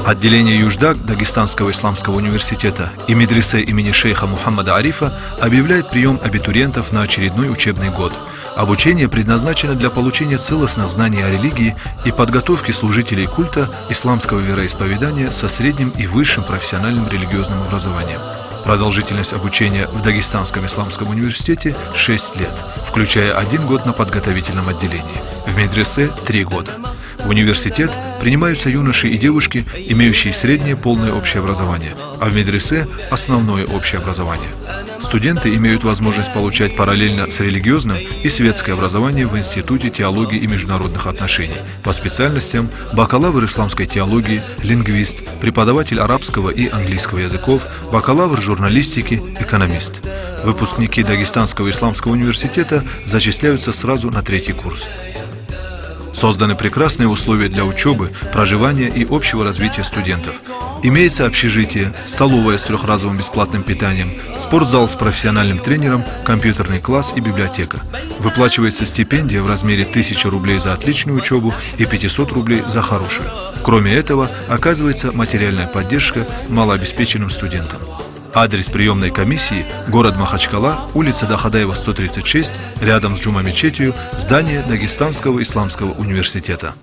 Отделение Юждаг Дагестанского исламского университета и медресе имени шейха Мухаммада Арифа объявляет прием абитуриентов на очередной учебный год. Обучение предназначено для получения целостных знаний о религии и подготовки служителей культа исламского вероисповедания со средним и высшим профессиональным религиозным образованием. Продолжительность обучения в Дагестанском исламском университете 6 лет, включая 1 год на подготовительном отделении, в медресе 3 года. В университет принимаются юноши и девушки, имеющие среднее полное общее образование, а в медресе – основное общее образование. Студенты имеют возможность получать параллельно с религиозным и светское образование в Институте теологии и международных отношений по специальностям бакалавр исламской теологии, лингвист, преподаватель арабского и английского языков, бакалавр журналистики, экономист. Выпускники Дагестанского исламского университета зачисляются сразу на 3-й курс. Созданы прекрасные условия для учебы, проживания и общего развития студентов. Имеется общежитие, столовая с 3-разовым бесплатным питанием, спортзал с профессиональным тренером, компьютерный класс и библиотека. Выплачивается стипендия в размере 1000 рублей за отличную учебу и 500 рублей за хорошую. Кроме этого, оказывается материальная поддержка малообеспеченным студентам. Адрес приемной комиссии – город Махачкала, улица Дахадаева, 136, рядом с Джума-мечетью, здание Дагестанского исламского университета.